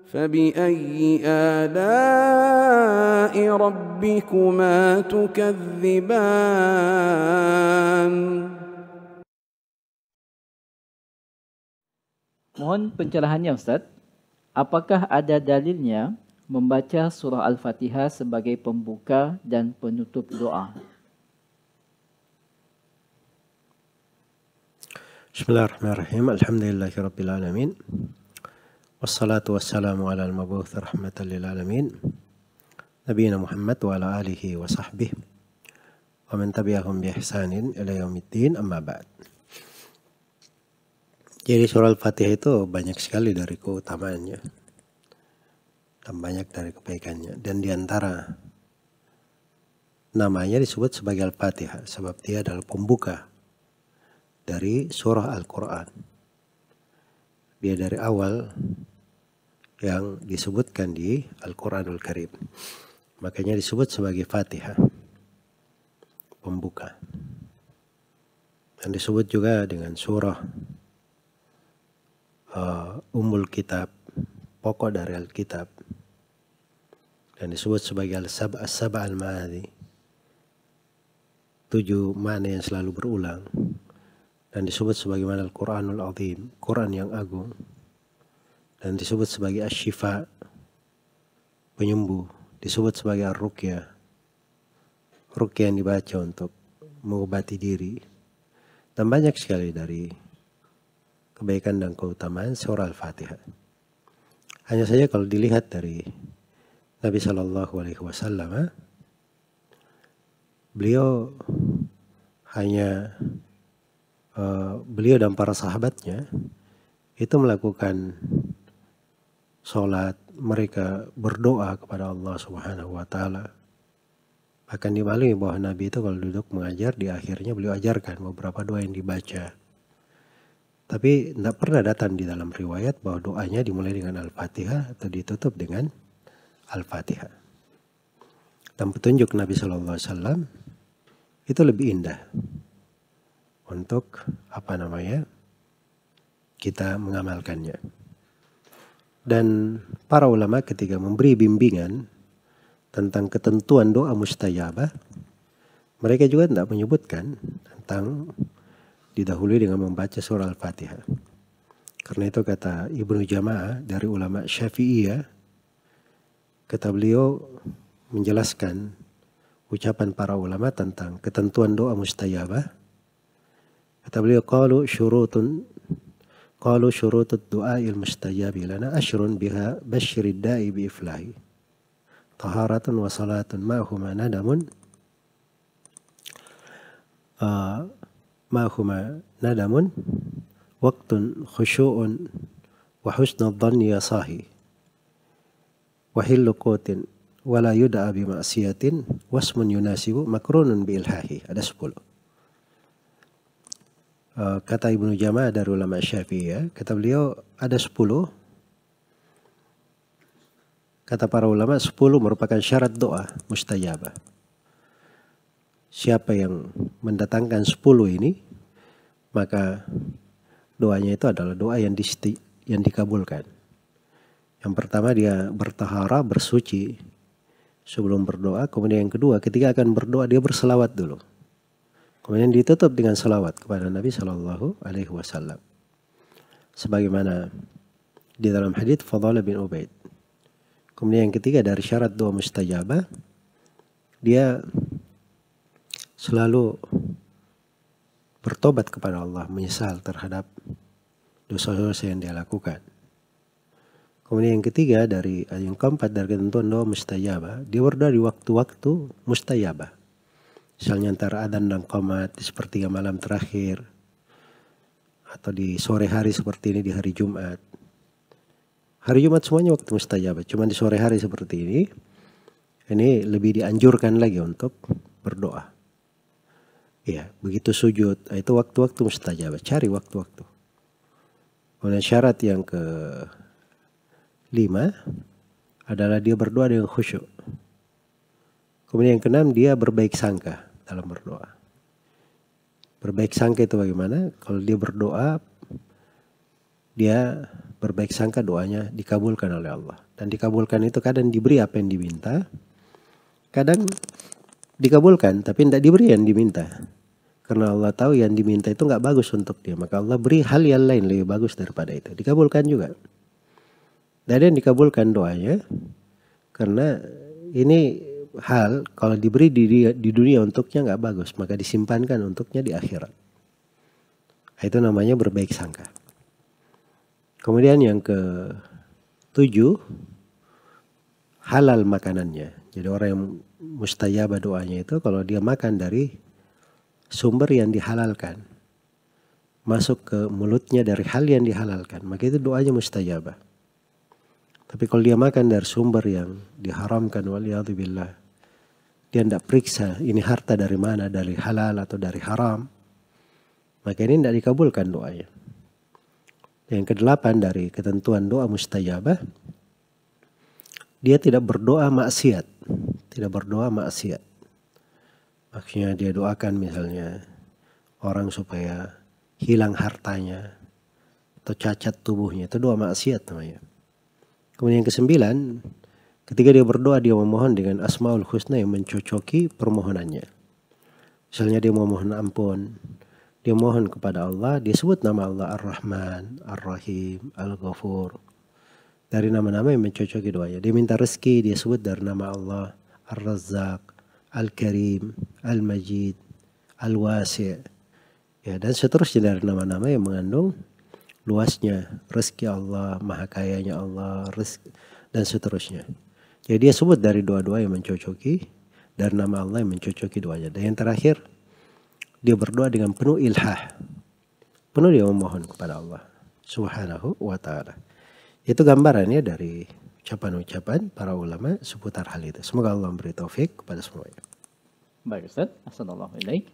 فبأي آلاء ربكما تكذبان. Mohon pencerahannya Ustaz. Apakah ada dalilnya membaca surah Al-Fatihah sebagai pembuka dan penutup doa? Bismillahirrahmanirrahim. Alhamdulillahirabbil alamin. Wassalatu wassalamu ala al-mab'uts rahmatan lil alamin. Nabiyina Muhammad wa ala alihi wa sahbihi wa man tabi'ahum bi ihsanin ila yaumiddin, amma ba'd. Jadi surah Al-Fatihah itu banyak sekali dari keutamaannya dan banyak dari kebaikannya, dan diantara namanya disebut sebagai Al-Fatihah sebab dia adalah pembuka dari surah Al-Quran. Dia dari awal yang disebutkan di Al-Quranul Karim. Makanya disebut sebagai Fatihah, pembuka. Dan disebut juga dengan surah Ummul Kitab, pokok dari Alkitab. Dan disebut sebagai As-Saba' al-Ma'ani, 7 makna yang selalu berulang. Dan disebut sebagaimana Al-Quranul Azim, Quran yang agung. Dan disebut sebagai Asy-Syifa, penyembuh. Disebut sebagai Ar-Ruqyah, ruqyah yang dibaca untuk mengobati diri. Dan banyak sekali dari kebaikan dan keutamaan surah Al-Fatihah. Hanya saja kalau dilihat dari Nabi SAW, beliau dan para sahabatnya itu melakukan sholat, mereka berdoa kepada Allah Subhanahu wa Ta'ala. Bahkan dimaklumi bahwa Nabi itu kalau duduk mengajar, di akhirnya beliau ajarkan beberapa doa yang dibaca. Tapi tidak pernah datang di dalam riwayat bahwa doanya dimulai dengan Al-Fatihah atau ditutup dengan Al-Fatihah. Dan petunjuk Nabi SAW itu lebih indah untuk kita mengamalkannya. Dan para ulama ketika memberi bimbingan tentang ketentuan doa mustajabah, mereka juga tidak menyebutkan tentang didahului dengan membaca surah Al-Fatihah. Karena itu kata Ibnu Jama'ah dari ulama Syafi'iyah, kata beliau menjelaskan ucapan para ulama tentang ketentuan doa mustajabah. Kata beliau, qalu syurutud du'a'il mustajabi lana ashrun biha basyirid da'i bi iflahi. Taharatun wa salatun ma'huma nadamun waqtun khusyu'un wa husnul dhanni ya sahi wa hillu qutin wa la yud'a bi ma'siyatin wasmun yunasibu makrunun bi ilhahi. Ada 10. Kata Ibnu Jama'ah dari ulama Syafi'iyah, kata beliau ada 10. Kata para ulama 10 merupakan syarat doa mustajabah. Siapa yang mendatangkan 10 ini, maka doanya itu adalah doa yang dikabulkan. Yang pertama dia bertahara, bersuci sebelum berdoa. Kemudian yang kedua, ketika akan berdoa dia berselawat dulu. Kemudian ditutup dengan salawat kepada Nabi SAW. Sebagaimana di dalam hadits Fadhalah bin Ubaid. Kemudian yang ketiga dari syarat doa mustajabah, dia selalu bertobat kepada Allah, menyesal terhadap dosa-dosa yang dia lakukan. Kemudian yang ketiga yang keempat dari ketentuan doa mustajabah, dia berdoa di waktu-waktu mustajabah. Misalnya antara adzan dan qomat di sepertiga malam terakhir, atau di sore hari seperti ini di hari Jumat. Hari Jumat semuanya waktu mustajabah, cuma di sore hari seperti ini lebih dianjurkan lagi untuk berdoa. Ya, begitu sujud, itu waktu-waktu mustajabah, cari waktu-waktu. Kemudian syarat yang ke-5 adalah dia berdoa dengan khusyuk. Kemudian yang ke-6 dia berbaik sangka dalam berdoa. Berbaik sangka itu bagaimana? Kalau dia berdoa, dia berbaik sangka doanya dikabulkan oleh Allah. Dan dikabulkan itu kadang diberi apa yang diminta, kadang dikabulkan tapi tidak diberi yang diminta. Karena Allah tahu yang diminta itu nggak bagus untuk dia, maka Allah beri hal yang lain lebih bagus daripada itu. Dikabulkan juga. Dan yang dikabulkan doanya, karena ini hal kalau diberi di dunia untuknya nggak bagus, maka disimpankan untuknya di akhirat. Itu namanya berbaik sangka. Kemudian yang ke-7, halal makanannya. Jadi orang yang mustajabah doanya itu kalau dia makan dari sumber yang dihalalkan, masuk ke mulutnya dari hal yang dihalalkan, maka itu doanya mustajabah. Tapi kalau dia makan dari sumber yang diharamkan, waliyadzubillah, dia tidak periksa ini harta dari mana, dari halal atau dari haram, maka ini tidak dikabulkan doanya. Yang ke-8 dari ketentuan doa mustajabah, dia tidak berdoa maksiat. Tidak berdoa maksiat. Maksudnya dia doakan misalnya orang supaya hilang hartanya atau cacat tubuhnya, itu doa maksiat namanya. Kemudian yang ke-9, ketika dia berdoa dia memohon dengan asmaul husna yang mencocoki permohonannya. Misalnya dia memohon ampun, dia mohon kepada Allah, dia sebut nama Allah Ar-Rahman, Ar-Rahim, Al-Ghafur. Dari nama-nama yang mencocoki doanya. Dia minta rezeki, dia sebut dari nama Allah Ar-Razzaq, Al-Karim, Al-Majid, Al-Wasi'. Ya, dan seterusnya dari nama-nama yang mengandung luasnya rezeki Allah, maha kayanya Allah, rezeki, dan seterusnya. Jadi dia sebut dari doa-doa yang mencocoki, dari nama Allah yang mencocoki doanya. Dan yang terakhir, dia berdoa dengan penuh ilhah. Penuh dia memohon kepada Allah Subhanahu wa ta'ala. Itu gambarannya dari ucapan-ucapan para ulama seputar hal itu. Semoga Allah memberi taufik kepada semuanya. Baik Ustaz, Assalamualaikum.